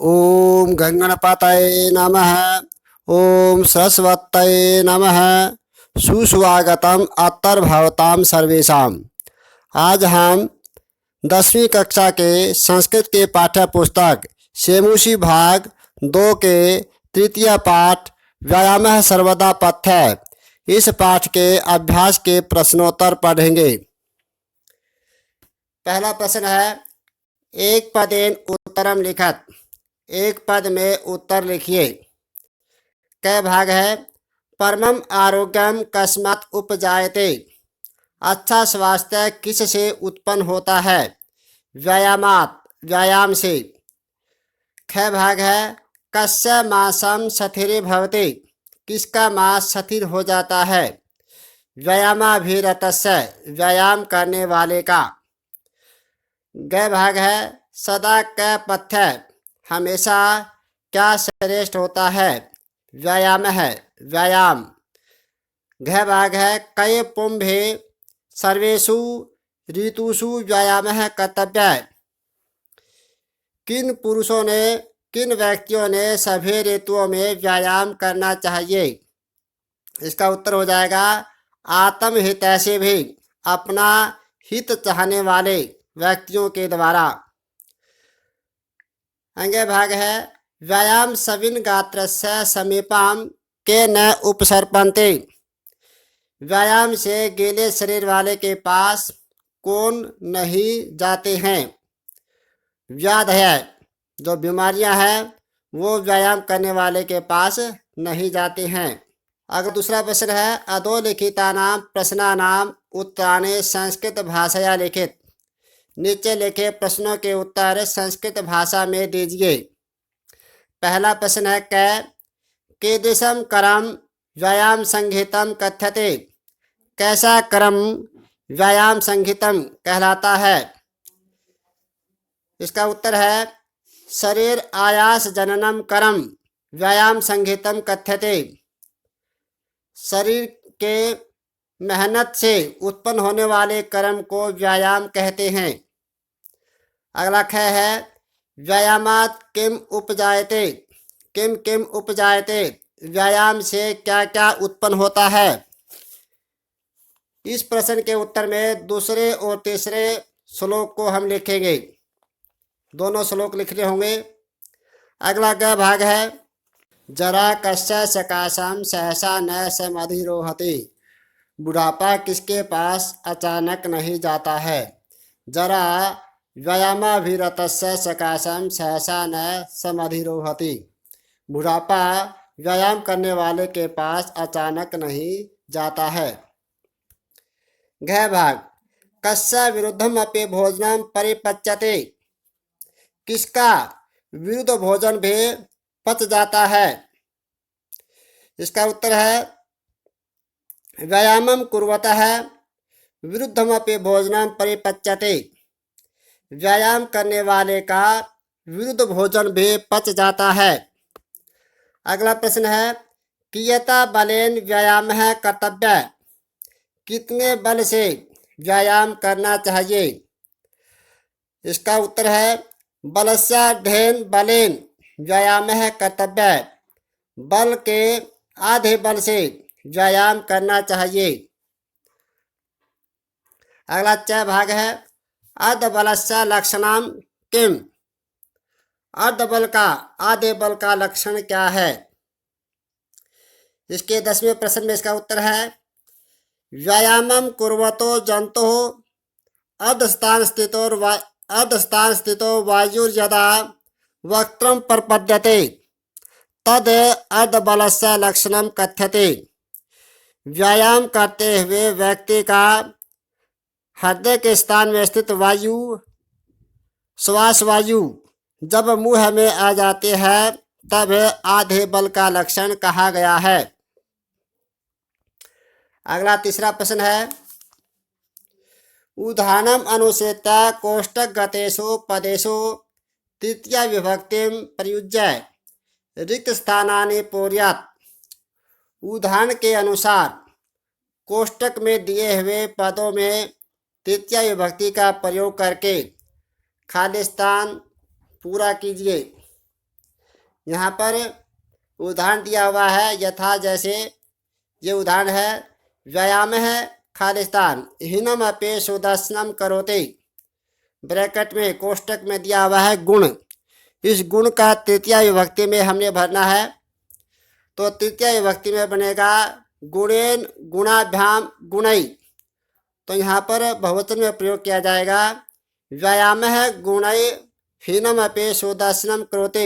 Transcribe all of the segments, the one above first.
ओम गंगणपतये नमः। ओम सरस्वतये नमः। सुस्वागतम अत्तरभवताम सर्वेषाम। आज हम 10वीं कक्षा के संस्कृत के पाठ्य पुस्तक सेमुषी भाग 2 के तृतीय पाठ व्यायामः सर्वदा पथ्य इस पाठ के अभ्यास के प्रश्नोत्तर पढ़ेंगे। पहला प्रश्न है, एक पदेन उत्तरम लिखत। एक पद में उत्तर लिखिए। कै भाग है? परमम आरोग्यम कस्मात् उपजायते। अच्छा स्वास्थ्य किस से उत्पन्न होता है? व्यायामात्, व्यायाम से। ख भाग है? कस्य मासम सथिरे भवते। किसका मास सथिर हो जाता है? व्यायामाभिरतस्य, व्यायाम करने वाले का। ग भाग है? सदा क पथ्य, हमेशा क्या श्रेष्ठ होता है? व्यायाम है, व्यायाम। घ भाग है? कय पुंभे सर्वेषु ऋतुषु व्यायामः कर्तव्य। किन पुरुषों ने, किन व्यक्तियों ने सभी ऋतुओं में व्यायाम करना चाहिए? इसका उत्तर हो जाएगा आत्महित से भी, अपना हित चाहने वाले व्यक्तियों के द्वारा। अंगे भाग है? व्यायाम सविन गात्रस्य समीपाम के न उपसर्पन्ते। व्यायाम से गीले शरीर वाले के पास कौन नहीं जाते हैं? व्याध है, जो बीमारियां हैं वो व्यायाम करने वाले के पास नहीं जाते हैं। अगर दूसरा प्रश्न है, अधोलिखितानां प्रश्नानां उत्तराणि संस्कृत भाषया लिखित। नीचे लिखे प्रश्नों के उत्तर संस्कृत भाषा में दीजिए। पहला प्रश्न है, कीदृशं कर्म व्यायाम संहितम कथ्यते। कैसा कर्म व्यायाम संहितम कहलाता है? इसका उत्तर है शरीर आयास जननम कर्म व्यायाम संहितम कथ्यते। शरीर के मेहनत से उत्पन्न होने वाले कर्म को व्यायाम कहते हैं। अगला ख है, व्यायामात् किम उपजायते। किम किम उपजायते, व्यायाम से क्या क्या उत्पन्न होता है? इस प्रश्न के उत्तर में दूसरे और तीसरे श्लोक को हम लिखेंगे। दोनों श्लोक लिखने होंगे। अगला ग भाग है, जरा कस्य सकाशम सहसा न समधिरोहति। बुढ़ापा किसके पास अचानक नहीं जाता है? जरा व्यायामाभिरतस्य सकाशम सहसा न समधिरोहति। बुढ़ापा व्यायाम करने वाले के पास अचानक नहीं जाता है। घ भाग, कस्य विरुद्धम अपि भोजनम परिपच्यते। किसका विरुद्ध भोजन भी पच जाता है? इसका उत्तर है व्यायामम कुर्वतः विरुद्धमपि भोजनम परिपच्यते। व्यायाम करने वाले का विरुद्ध भोजन भी पच जाता है। अगला प्रश्न है, कियता बलेन व्यायामः कर्तव्य। कितने बल से व्यायाम करना चाहिए? इसका उत्तर है बलस्यार्धेन बलेन व्यायामः कर्तव्य। बल के आधे बल से व्यायाम करना चाहिए। अगला च भाग है, अर्धबलस्य लक्षणम किम। अर्धबल का, आधे बल का लक्षण क्या है? इसके 10वें प्रश्न में इसका उत्तर है व्यायामम कुर्वतो जंतु अर्धस्थान स्थितो वायुर्यदा वक्त्रम प्रपद्यते तद अर्धबलस्य लक्षणम कथ्यते। व्यायाम करते हुए व्यक्ति का हृदय के स्थान में स्थित वायु, श्वास वायु जब मुंह में आ जाते हैं तब आधे बल का लक्षण कहा गया है। अगला तीसरा प्रश्न है, उदाहरणम अनुसृत्य कोष्ठकगतेषु पदेषु तृतीया विभक्तिम प्रयुज्य रिक्त स्थानानि पूर्यात्। उदाहरण के अनुसार कोष्ठक में दिए हुए पदों में तृतीया विभक्ति का प्रयोग करके खाली स्थान पूरा कीजिए। यहाँ पर उदाहरण दिया हुआ है यथा, जैसे ये उदाहरण है, व्यायाम है खालिस्तान हीनम अपे सुदर्शनम करोते, ब्रैकेट में कोष्टक में दिया हुआ है गुण। इस गुण का तृतीया विभक्ति में हमने भरना है, तो तृतीया विभक्ति में बनेगा गुणेन गुणाभ्याम गुणई। तो यहाँ पर बहुवचन में प्रयोग किया जाएगा व्यायाम है गुणई हीनम अपे सुदर्शनम करोते।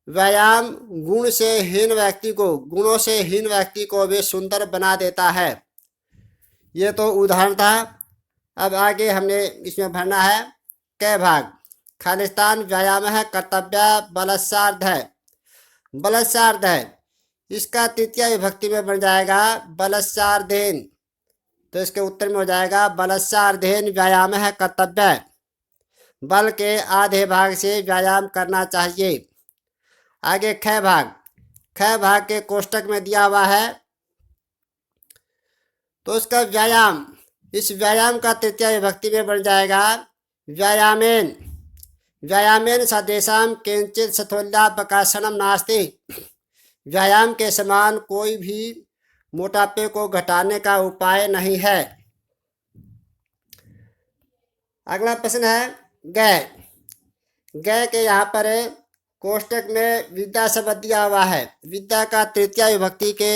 व्यायाम गुण से हीन व्यक्ति को, गुणों से हीन व्यक्ति को भी सुंदर बना देता है। ये तो उदाहरण था। अब आगे हमने इसमें भरना है कै भाग। खालिस्तान व्यायाम है कर्तव्य बलसार्ध है, बलसार्ध है, इसका तृतीय विभक्ति में बन जाएगा बलसार्धेन। तो इसके उत्तर में हो जाएगा बलसार्धेन व्यायाम है कर्तव्य, बल के आधे भाग से व्यायाम करना चाहिए। आगे ख भाग, ख भाग के कोष्टक में दिया हुआ है, तो उसका व्यायाम, इस व्यायाम का तृतीय विभक्ति में बन जाएगा व्यायामेन, व्यायामेन सदेशम किंचित स्थूल्यापकाशनम नास्ति। व्यायाम के समान कोई भी मोटापे को घटाने का उपाय नहीं है। अगला प्रश्न है गै। गै के यहाँ पर कोष्टक में विद्या शब्द दिया हुआ है, विद्या का तृतीय विभक्ति के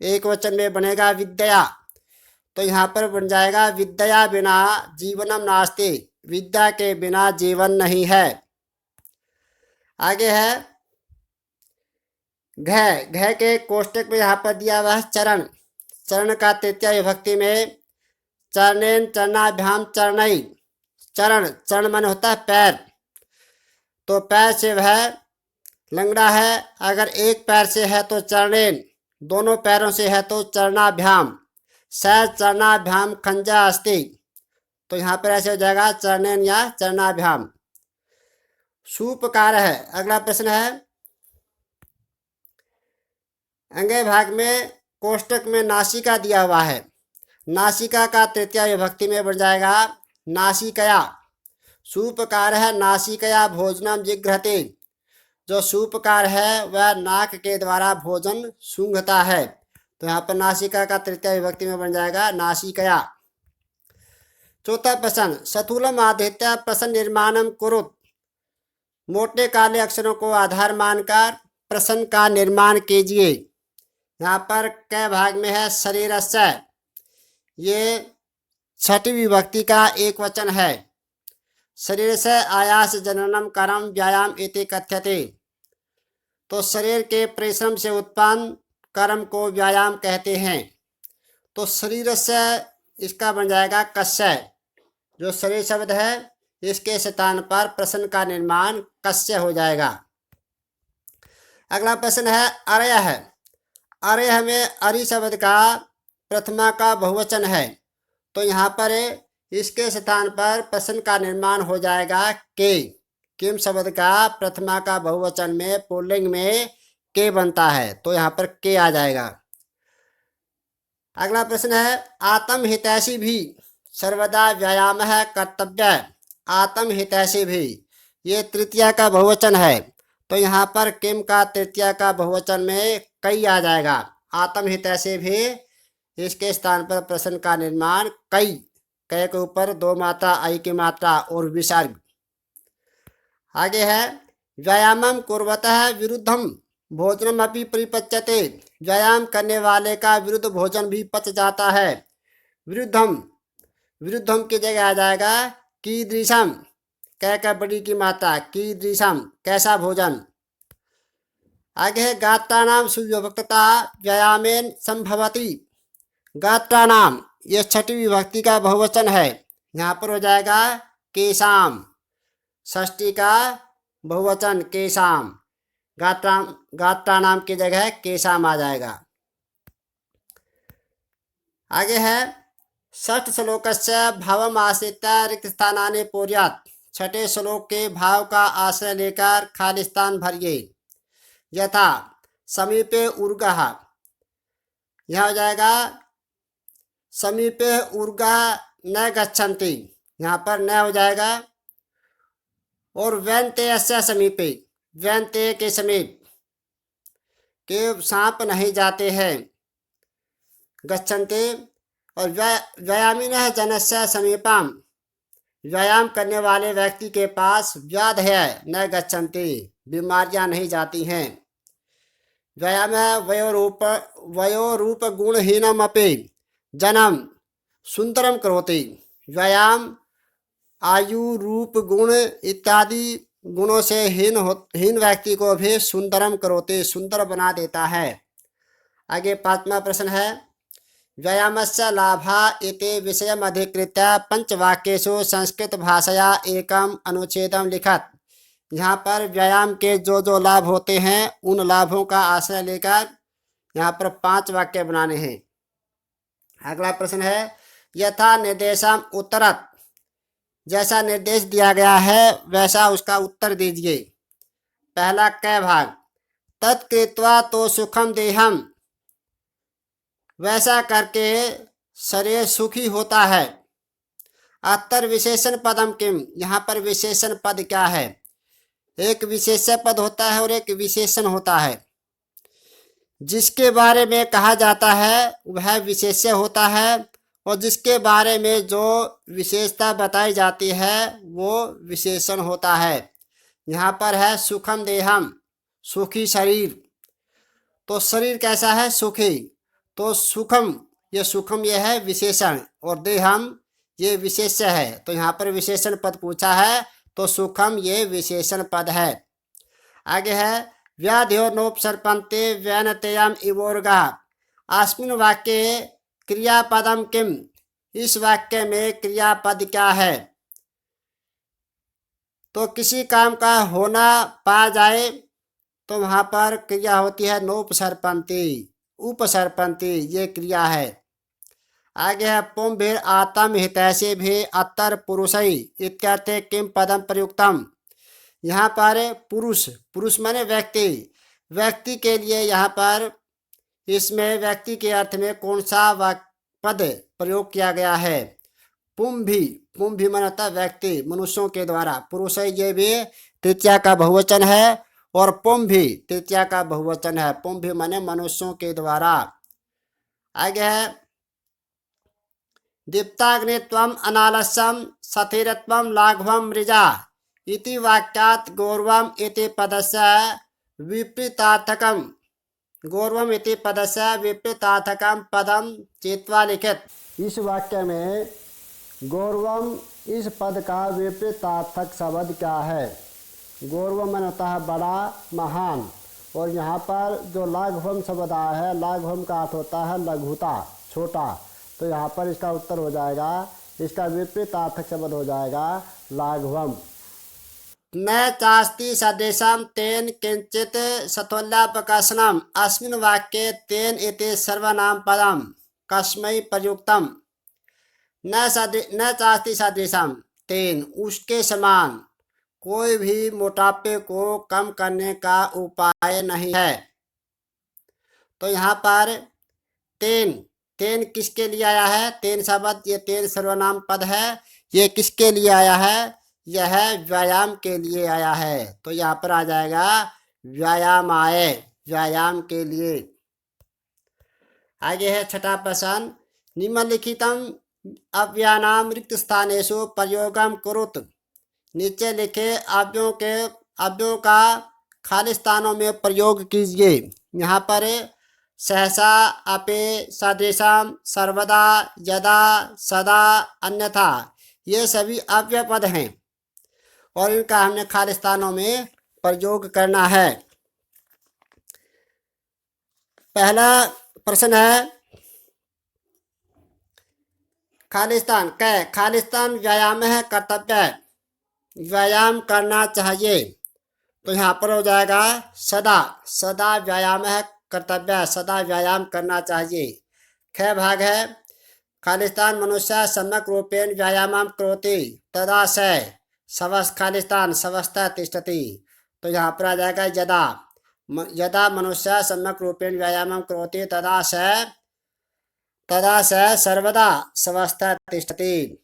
एक वचन में बनेगा विद्या। तो यहाँ पर बन जाएगा विद्या बिना जीवनम नास्ति, विद्या के बिना जीवन नहीं है। आगे है घ, घ के कोष्टक में यहाँ पर दिया हुआ है चरण। चरण का तृतीय विभक्ति में चरणेन चरणाभ्याम चरणई। चरण, चरण मन होता है पैर, तो पैर से वह लंगड़ा है, अगर एक पैर से है तो चरणेन, दोनों पैरों से है तो चरणाभ्याम, स चरणाभ्याम खंजा अस्ति। तो यहाँ पर ऐसे हो जाएगा चरणेन या चरणाभ्याम। सुपकार है। अगला प्रश्न है अंगे भाग में कोष्टक में नासिका दिया हुआ है, नासिका का तृतीय विभक्ति में बन जाएगा नासिकया। सूपकार है नासिकया भोजनम जिघ्रते, जो सूपकार है वह नाक के द्वारा भोजन सूंघता है। तो यहाँ पर नासिका का तृतीय विभक्ति में बन जाएगा नासिकया। चौथा प्रश्न स्थूलम आदित्य प्रश्न निर्माणम कुरुत। मोटे काले अक्षरों को आधार मानकर प्रश्न का निर्माण कीजिए। यहाँ पर कै भाग में है शरीरस्य, ये छठी विभक्ति का एक वचन है। शरीर से आयास जननम कर्म व्यायाम इति कथ्यते। तो शरीर के परिश्रम से उत्पन्न कर्म को व्यायाम कहते हैं। तो शरीर से इसका बन जाएगा कस्य, जो शरीर शब्द है इसके स्थान पर प्रश्न का निर्माण कस्य हो जाएगा। अगला प्रश्न है अरय है। अरय में अरि शब्द का प्रथमा का बहुवचन है, तो यहाँ पर इसके स्थान पर प्रश्न का निर्माण हो जाएगा के। किम शब्द का प्रथमा का बहुवचन में पुल्लिंग में के बनता है, तो यहाँ पर के आ जाएगा। अगला प्रश्न है आत्म हितैषी भी सर्वदा व्यायाम है कर्तव्य। आत्म हितैषी भी ये तृतीया का बहुवचन है, तो यहाँ पर किम का तृतीया का बहुवचन में कई आ जाएगा। आत्म हितैषी भी इसके स्थान पर प्रश्न का निर्माण कई, कै के ऊपर दो मात्रा आई की मात्रा और विसर्ग। आगे है व्यायामम कुर्वतः विरुद्धम भोजनम अपि परिपच्यते। व्यायाम करने वाले का विरुद्ध भोजन भी पच जाता है। विरुद्धम, विरुद्धम की जगह आ जाएगा कीदृशम, कै का बड़ी की मात्रा कीदृशम, कैसा भोजन। आगे है गात्राणाम सुविभक्तता व्यायामेन संभवति। गात्राणाम ये छठी विभक्ति का बहुवचन है, यहाँ पर हो जाएगा केशाम, षष्ठी का बहुवचन केशाम। गात्राणाम की जगह केशाम आ जाएगा। आगे है षष्ठ श्लोकस्य भावम आश्रित्य रिक्त स्थानानि पूर्यात्। छठे श्लोक के भाव का आश्रय लेकर खाली स्थान भरिए। यथा समीपे उर्गः, यह हो जाएगा समीपे उर्गा न गच्छन्ति, यहाँ पर न हो जाएगा। और व्यंते अस्य समीपे, व्यंते के समीप, के सांप नहीं जाते हैं। गच्छन्ते। और व्यायामिनः जनस्य समीपम, व्यायाम करने वाले व्यक्ति के पास व्याधयः न गच्छन्ति, बीमारियां नहीं जाती हैं। व्यायाम वयोरूप गुणहीनमपि जनम सुंदरम करोति। व्यायाम आयु रूप गुण इत्यादि गुणों से हीन व्यक्ति को भी सुंदरम करोति, सुंदर बना देता है। आगे 5वां प्रश्न है, व्यायामस्य लाभा इति विषयम् अधिकृत्य पंचवाक्येषु संस्कृत भाषया एकम अनुच्छेदम लिखत। यहाँ पर व्यायाम के जो जो लाभ होते हैं उन लाभों का आश्रय लेकर यहाँ पर 5 वाक्य बनाने हैं। अगला प्रश्न है, यथा निर्देशम उत्तरत, जैसा निर्देश दिया गया है वैसा उसका उत्तर दीजिए। पहला क भाग, तत्कृत्वा तो सुखम देहम, वैसा करके शरीर सुखी होता है। अत्तर विशेषण पदम किम, यहाँ पर विशेषण पद क्या है? एक विशेष्य पद होता है और एक विशेषण होता है। जिसके बारे में कहा जाता है वह विशेष्य होता है और जिसके बारे में जो विशेषता बताई जाती है वो विशेषण होता है। यहाँ पर है सुखम देहम, सुखी शरीर। तो शरीर कैसा है? सुखी। तो सुखम, ये है विशेषण और देहम ये विशेष्य है। तो यहाँ पर विशेषण पद पूछा है तो सुखम ये विशेषण पद है। आगे है, व्याध्यो नोपसर्पन्ते व्यनतेयम इवोर्गा, अस्मिन् वाक्ये क्रियापदम किम, इस वाक्य में क्रियापद क्या है? तो किसी काम का होना पा जाए तो वहाँ पर क्रिया होती है नोपसर्पन्ति, उपसर्पन्ति, ये क्रिया है। आगे है, पुंभिर आत्म हितैषी भी अत्तर पुरुषई इत्यर्थे किम पदम प्रयुक्तम। यहाँ पर पुरुष माने व्यक्ति के लिए यहाँ पर इसमें व्यक्ति के अर्थ में कौन सा पद प्रयोग किया गया है? पुंभी माने होता है व्यक्ति, मनुष्यों के द्वारा। पुरुषई ये भी तृतीया का बहुवचन है और पुंभी तृतीया का बहुवचन है। पुंभी माने मनुष्यों के द्वारा। आगे है, दीप्ताग्नित्वम अनालस्यम सथिरत्वम लाघवम मृजा इति वाक्यात् गौरवम इति पदस्य विपरीतार्थकम, गौरवम इति पदस्य विपरीतार्थकम पदम चित्वा लिखित। इस वाक्य में गौरवम इस पद का विपरीतार्थक शब्द क्या है? गौरवम में होता है बड़ा, महान, और यहाँ पर जो लाघवम शब्द आया है, लाघवम का अर्थ होता है लघुता, छोटा। तो यहाँ पर इसका उत्तर हो जाएगा, इसका विपरीतार्थक शब्द हो जाएगा लाघवम। न चास्ति सदृशम तेन किंचित सतोल्यापकर्षणम, अस्मिन् वाक्ये तेन इति सर्वनाम पदम कस्मै प्रयुक्तम। न चास्ति सदृशम तेन, उसके समान कोई भी मोटापे को कम करने का उपाय नहीं है। तो यहाँ पर तेन किसके लिए आया है? तेन शब्द, ये तेन सर्वनाम पद है, ये किसके लिए आया है? यह व्यायाम के लिए आया है। तो यहाँ पर आ जाएगा व्यायाम आए, व्यायाम के लिए। आगे है 6वां प्रश्न, निम्नलिखितम अव्ययानाम रिक्त स्थानेषु प्रयोगम कुरुत, नीचे लिखे अव्ययों का खाली स्थानों में प्रयोग कीजिए। यहाँ पर सहसा, अपे, सदृशम, सर्वदा, यदा, सदा, अन्यथा, ये सभी अव्यय पद हैं और इनका हमने खाली स्थानों में प्रयोग करना है। पहला प्रश्न है, खालिस्तान खालिस्तान व्यायाम है, कर्तव्य, व्यायाम करना चाहिए। तो यहाँ पर हो जाएगा सदा व्यायाम है, कर्तव्य, सदा व्यायाम करना चाहिए। ख भाग है, खालिस्तान मनुष्य सम्यक रूपेण व्यायामं करोति तदा स खालिस्तान स्वस्थः तिष्ठति। तो यहाँ पर आ जाएगा यदा मनुष्य सम्यक रूपेण व्यायामं करोति तदा स सर्वदा स्वस्थः तिष्ठति।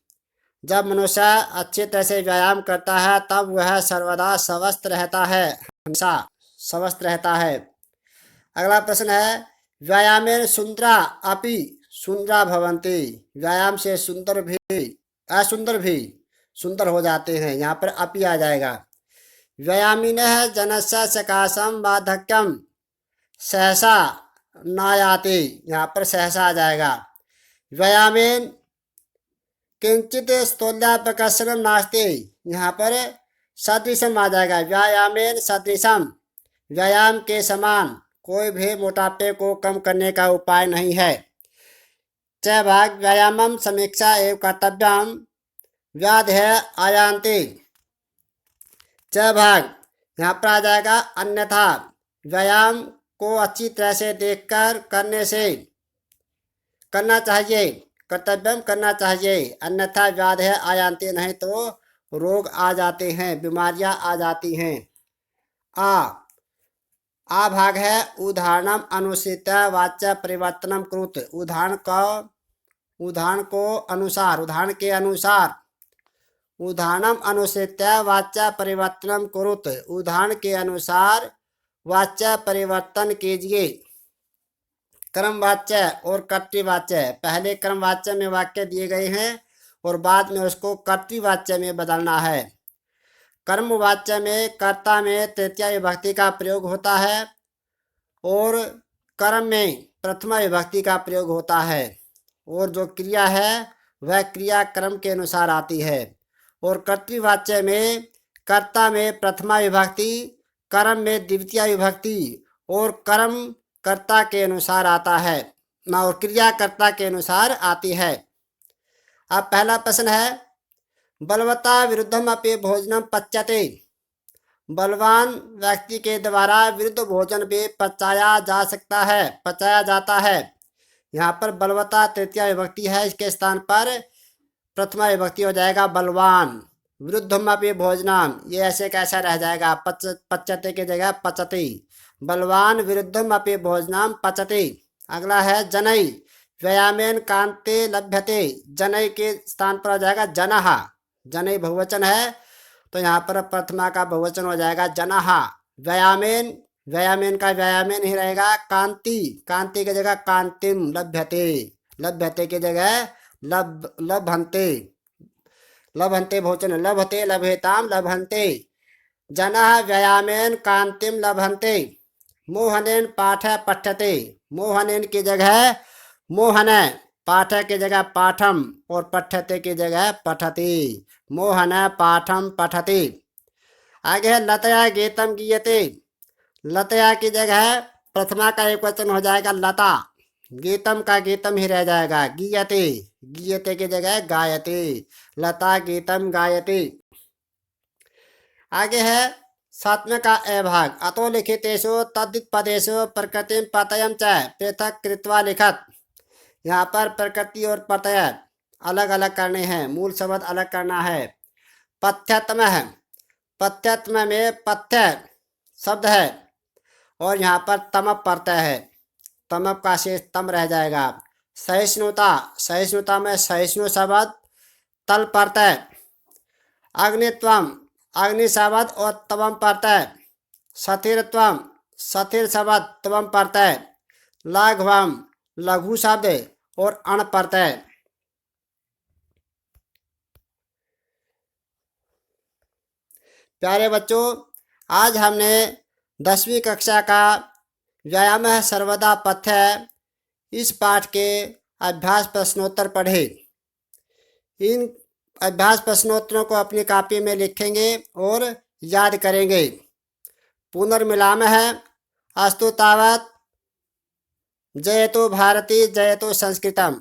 जब मनुष्य अच्छी तरह से व्यायाम करता है तब वह सर्वदा स्वस्थ रहता है, हमेशा स्वस्थ रहता है। अगला प्रश्न है व्यायामेन सुंदरा अपि सुंदरा भवन्ति। व्यायाम से सुंदर भी असुंदर भी सुंदर हो जाते हैं। यहाँ पर अपि आ जाएगा। व्यायामिनः जनस्य सकाशम वार्धक्यम सहसा नायाति। यहाँ पर सहसा आ जाएगा। व्यायामेन किंचित स्थूल्यापकर्षणम नास्ति। यहाँ पर सदृशम आ जाएगा। व्यायामेन सदृशम व्यायाम के समान कोई भी मोटापे को कम करने का उपाय नहीं है। च भाग व्यायामम समीक्षा एवं कर्तव्यम व्याधय आयांति। च भाग यहाँ पर आ जाएगा अन्यथा व्यायाम को अच्छी तरह से देखकर करना चाहिए। कर्तव्यम करना चाहिए, अन्यथा व्याधय आयांति नहीं तो रोग आ जाते हैं, बीमारियां आ जाती हैं। आ भाग है उदाहरणम अनुसृत वाच्य परिवर्तनम कृत। उदाहरण के अनुसार उदाहरणम अनुसृत वाच्य परिवर्तनम कुरुत। उदाहरण के अनुसार वाच्य परिवर्तन कीजिए। कर्मवाच्य और कर्तृवाच्य, पहले कर्मवाच्य में वाक्य दिए गए हैं और बाद में उसको कर्तृवाच्य में बदलना है। कर्मवाच्य में कर्ता में तृतीया विभक्ति का प्रयोग होता है और कर्म में प्रथमा विभक्ति का प्रयोग होता है, और जो क्रिया है वह क्रिया कर्म के अनुसार आती है। और कर्तृवाच्य में कर्ता में प्रथमा विभक्ति, कर्म में द्वितीय विभक्ति और कर्म कर्ता के अनुसार आता है और क्रिया कर्ता के अनुसार आती है। अब पहला प्रश्न है बलवता विरुद्धम अपि भोजनम पच्यते। बलवान व्यक्ति के द्वारा विरुद्ध भोजन भी पचाया जाता है। यहाँ पर बलवता तृतीया विभक्ति है, इसके स्थान पर प्रथमा विभक्ति हो जाएगा बलवान। विरुद्धम अपि भोजनम, ये ऐसे कैसा रह जाएगा, पच्यते की जगह पचति। बलवान विरुद्धम अपि भोजनम पचति। अगला है जनै व्यायामेन कांते लभ्यते। जनै के स्थान पर आ जाएगा जनः। जनै बहुवचन है तो यहाँ पर प्रथमा का बहुवचन हो जाएगा जनः। व्यायामेन का व्यायामेन ही रहेगा। कांति की जगह कांतिम। लभ्यते की जगह लभन्ते बहुवचन। लभते लभेताम लभन्ते। जनः व्यायामेन कांतिम लभन्ते। मोहनेन पाठ पठ्यते। मोहनेन की जगह मोहन, पाठ की जगह पाठम और पठ्यते की जगह पठति। मोहन पाठम पठति। आगे है लतया गीतम गीयते। लतया की जगह प्रथमा का एक वचन हो जाएगा लता। गीतम का गीतम ही रह जाएगा। गीयते की जगह गायते। लता गीतम गायते। आगे है सातवें का ए भाग अतो लिखितेषु तद्धित पदेषु प्रकृतिम प्रत्ययम च पृथक कृत्वा लिखत। यहाँ पर प्रकृति और प्रत्यय अलग अलग करने हैं, मूल शब्द अलग करना है। पथ्यत्म है, पथ्यत्म में पथ्य शब्द है और यहाँ पर तमप प्रत्यय है, तमप का शेष तम रह जाएगा। सहिष्णुता में सहिष्णु शब्द तल प्रत्यय। अग्नित्वम अग्नि शब्द और तवम प्रत्यय। सथिरत्वम सथिर शब्द तवम प्रत्यय। लाघवम लघु शब्द और अण प्रत्यय। प्यारे बच्चों, आज हमने 10वीं कक्षा का व्यायाम है सर्वदा पथ्य इस पाठ के अभ्यास प्रश्नोत्तर पढ़े। इन अभ्यास प्रश्नोत्तरों को अपनी कॉपी में लिखेंगे और याद करेंगे। पुनर्मिलामः। अस्तु तावत्। जयतु भारती जयतु संस्कृतम्।